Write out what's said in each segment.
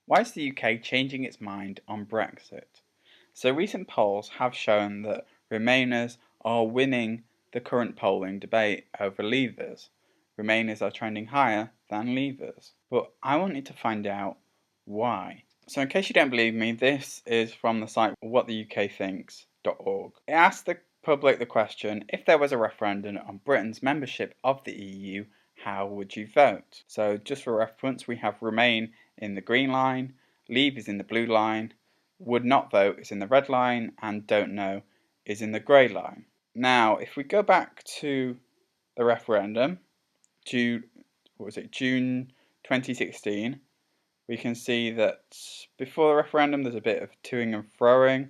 Why is the UK changing its mind on Brexit? So recent polls have shown that Remainers are winning the current polling debate over Leavers. Remainers are trending higher than Leavers. But I wanted to find out why. So in case you don't believe me, this is from the site whattheUKthinks.org. It asks the public the question, if there was a referendum on Britain's membership of the EU, how would you vote? So just for reference, we have Remain in the green line, Leave is in the blue line, would not vote is in the red line, and don't know is in the grey line. Now, if we go back to the referendum, June 2016, we can see that before the referendum there's a bit of toing and froing,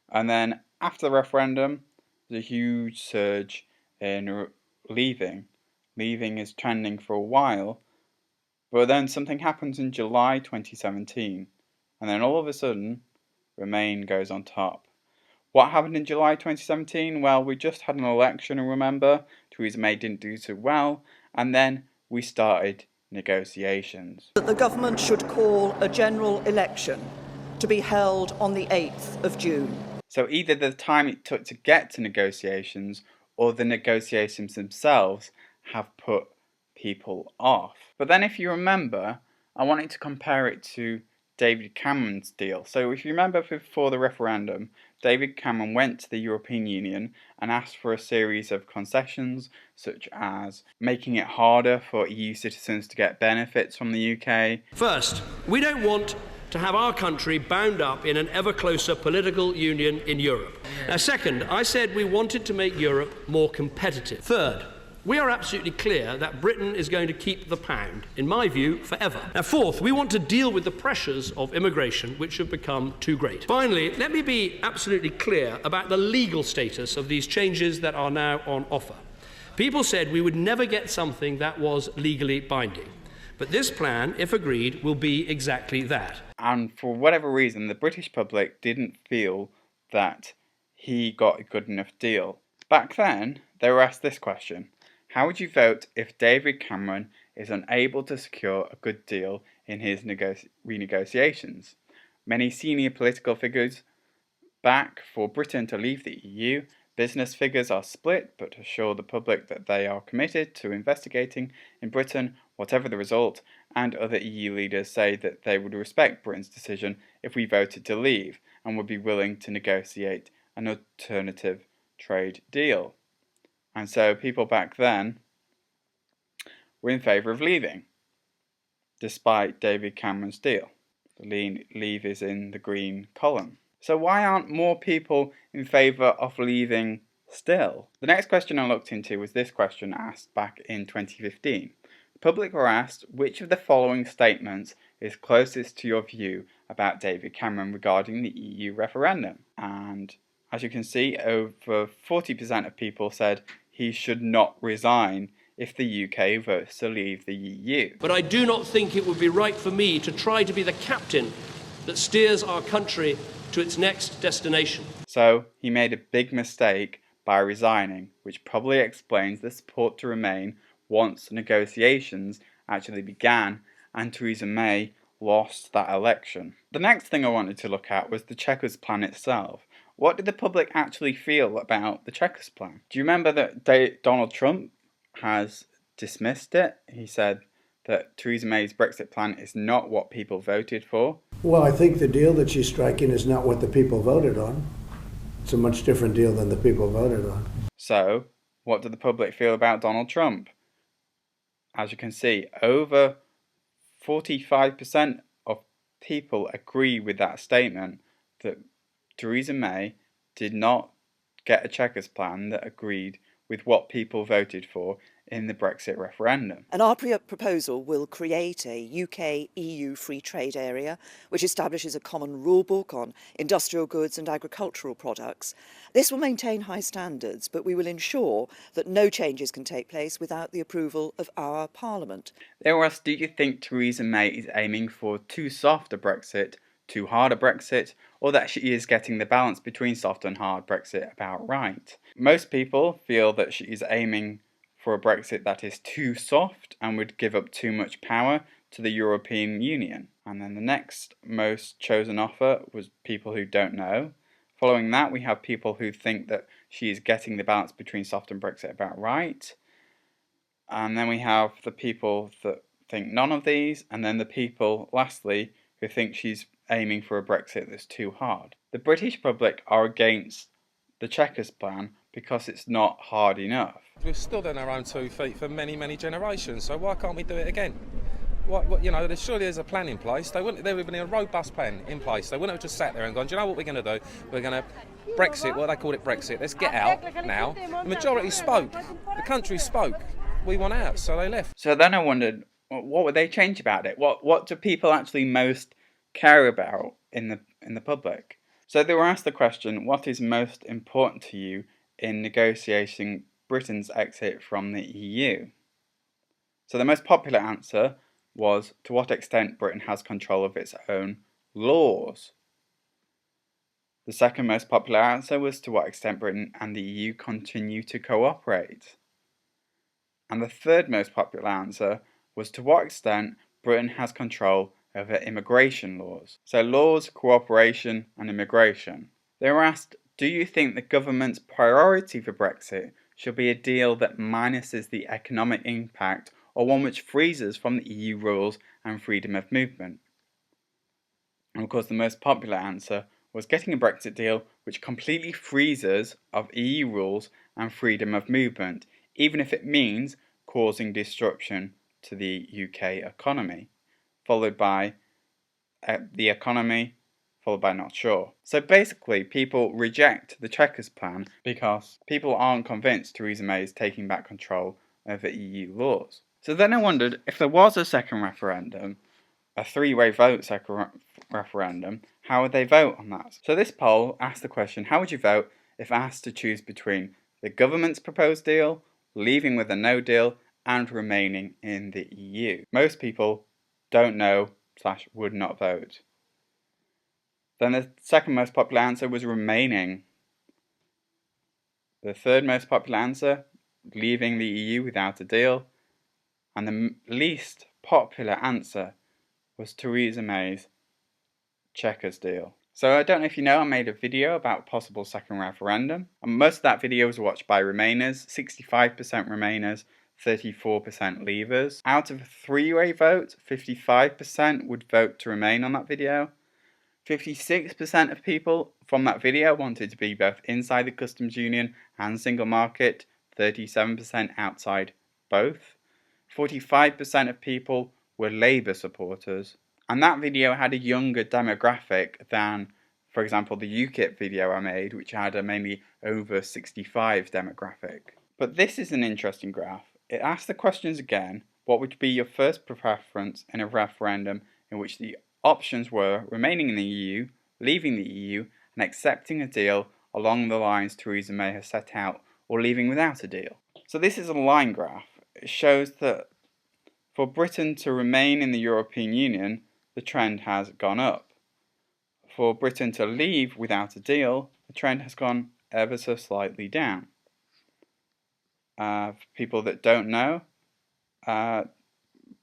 and then after the referendum there's a huge surge in leaving. Leaving is trending for a while, but then something happens in July 2017, and then all of a sudden Remain goes on top. What happened in July 2017? Well, we just had an election, and remember, Theresa May didn't do so well, and then we started negotiations. That the government should call a general election to be held on the 8th of June. So either the time it took to get to negotiations or the negotiations themselves have put people off. But then if you remember, I wanted to compare it to David Cameron's deal. So if you remember before the referendum, David Cameron went to the European Union and asked for a series of concessions, such as making it harder for EU citizens to get benefits from the UK. First, we don't want to have our country bound up in an ever closer political union in Europe. Now, second, I said we wanted to make Europe more competitive. Third, we are absolutely clear that Britain is going to keep the pound, in my view, forever. Now, fourth, we want to deal with the pressures of immigration, which have become too great. Finally, let me be absolutely clear about the legal status of these changes that are now on offer. People said we would never get something that was legally binding. But this plan, if agreed, will be exactly that. And for whatever reason, the British public didn't feel that he got a good enough deal. Back then, they were asked this question: how would you vote if David Cameron is unable to secure a good deal in his renegotiations? Many senior political figures back for Britain to leave the EU. Business figures are split, but assure the public that they are committed to investigating in Britain whatever the result, and other EU leaders say that they would respect Britain's decision if we voted to leave and would be willing to negotiate an alternative trade deal. And so people back then were in favour of leaving, despite David Cameron's deal. The leave is in the green column. So why aren't more people in favour of leaving still? The next question I looked into was this question asked back in 2015. The public were asked, which of the following statements is closest to your view about David Cameron regarding the EU referendum? And as you can see, over 40% of people said he should not resign if the UK votes to leave the EU. But I do not think it would be right for me to try to be the captain that steers our country to its next destination. So he made a big mistake by resigning, which probably explains the support to Remain once negotiations actually began and Theresa May lost that election. The next thing I wanted to look at was the Chequers plan itself. What did the public actually feel about the Chequers plan? Do you remember that Donald Trump has dismissed it? He said that Theresa May's Brexit plan is not what people voted for. Well, I think the deal that she's striking is not what the people voted on. It's a much different deal than the people voted on. So, what did the public feel about Donald Trump? As you can see, over 45% of people agree with that statement that Theresa May did not get a Chequers plan that agreed with what people voted for in the Brexit referendum. And our proposal will create a UK-EU free trade area which establishes a common rule book on industrial goods and agricultural products. This will maintain high standards, but we will ensure that no changes can take place without the approval of our Parliament. They were asked, do you think Theresa May is aiming for too soft a Brexit, too hard a Brexit, or that she is getting the balance between soft and hard Brexit about right? Most people feel that she is aiming for a Brexit that is too soft and would give up too much power to the European Union. And then the next most chosen offer was people who don't know. Following that, we have people who think that she is getting the balance between soft and Brexit about right. And then we have the people that think none of these, and then the people, lastly, who think she's aiming for a Brexit that's too hard. The British public are against the Chequers plan because it's not hard enough. We've stood on our own 2 feet for many, many generations, so why can't we do it again? What, you know, surely there's a plan in place. There would have been a robust plan in place. They wouldn't have just sat there and gone, do you know what we're going to do? We're going to Brexit, well, they called it Brexit. Let's get out now. The majority spoke. The country spoke. We want out, so they left. So then I wondered, what would they change about it? What do people actually most care about in the public? So they were asked the question, what is most important to you in negotiating Britain's exit from the EU? So the most popular answer was to what extent Britain has control of its own laws. The second most popular answer was to what extent Britain and the EU continue to cooperate. And the third most popular answer was to what extent Britain has control over immigration laws. So laws, cooperation and immigration. They were asked, do you think the government's priority for Brexit should be a deal that minuses the economic impact or one which frees us from the EU rules and freedom of movement? And of course the most popular answer was getting a Brexit deal which completely frees us of EU rules and freedom of movement, even if it means causing disruption to the UK economy, followed by the economy, followed by not sure. So basically people reject the Chequers plan because people aren't convinced Theresa May is taking back control over EU laws. So then I wondered, if there was a second referendum, a three-way vote second referendum, how would they vote on that? So this poll asked the question, how would you vote if asked to choose between the government's proposed deal, leaving with a no deal, and remaining in the EU? Most people don't know / would not vote. Then the second most popular answer was remaining. The third most popular answer, leaving the EU without a deal. And the least popular answer was Theresa May's Chequers deal. So I don't know if you know, I made a video about possible second referendum, and most of that video was watched by Remainers, 65% Remainers, 34% Leavers. Out of a three-way vote, 55% would vote to remain on that video. 56% of people from that video wanted to be both inside the customs union and single market, 37% outside both. 45% of people were Labour supporters. And that video had a younger demographic than, for example, the UKIP video I made, which had a mainly over 65 demographic. But this is an interesting graph. It asks the questions again, what would be your first preference in a referendum in which the options were remaining in the EU, leaving the EU, and accepting a deal along the lines Theresa May has set out, or leaving without a deal. So this is a line graph. It shows that for Britain to remain in the European Union, the trend has gone up. For Britain to leave without a deal, the trend has gone ever so slightly down. For people that don't know,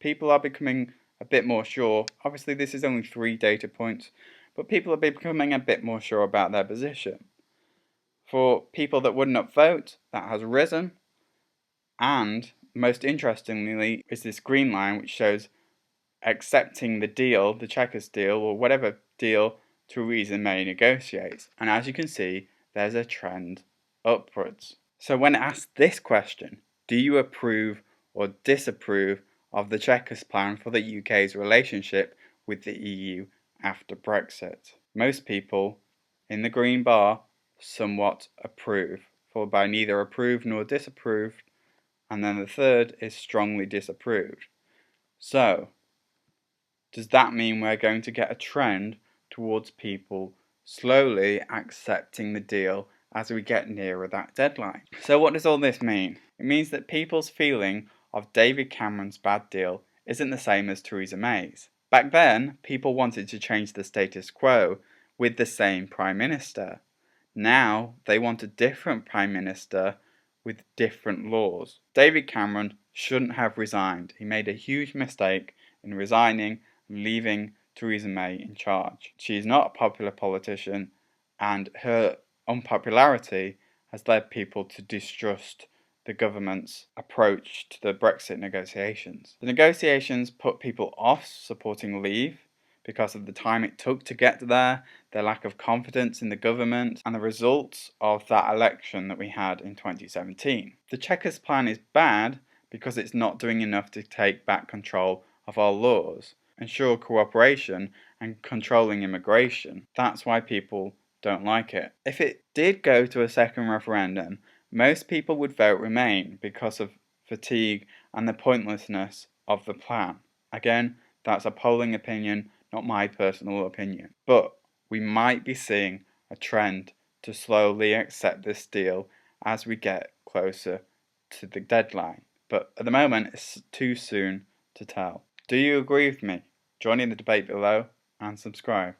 people are becoming a bit more sure. Obviously this is only 3 data points, but people are becoming a bit more sure about their position. For people that would not vote, that has risen, and most interestingly is this green line which shows accepting the deal, the Chequers deal, or whatever deal Theresa May negotiates. And as you can see, there's a trend upwards. So when asked this question, do you approve or disapprove of the Chequers plan for the UK's relationship with the EU after Brexit? Most people in the green bar somewhat approve, followed by neither approve nor disapprove, and then the third is strongly disapproved. So, does that mean we're going to get a trend towards people slowly accepting the deal as we get nearer that deadline? So what does all this mean? It means that people's feeling of David Cameron's bad deal isn't the same as Theresa May's. Back then, people wanted to change the status quo with the same Prime Minister. Now, they want a different Prime Minister with different laws. David Cameron shouldn't have resigned. He made a huge mistake in resigning and leaving Theresa May in charge. She is not a popular politician, and her unpopularity has led people to distrust the government's approach to the Brexit negotiations. The negotiations put people off supporting Leave because of the time it took to get there, their lack of confidence in the government, and the results of that election that we had in 2017. The Chequers plan is bad because it's not doing enough to take back control of our laws, ensure cooperation, and controlling immigration. That's why people don't like it. If it did go to a second referendum, most people would vote Remain because of fatigue and the pointlessness of the plan. Again, that's a polling opinion, not my personal opinion. But we might be seeing a trend to slowly accept this deal as we get closer to the deadline. But at the moment, it's too soon to tell. Do you agree with me? Join in the debate below and subscribe.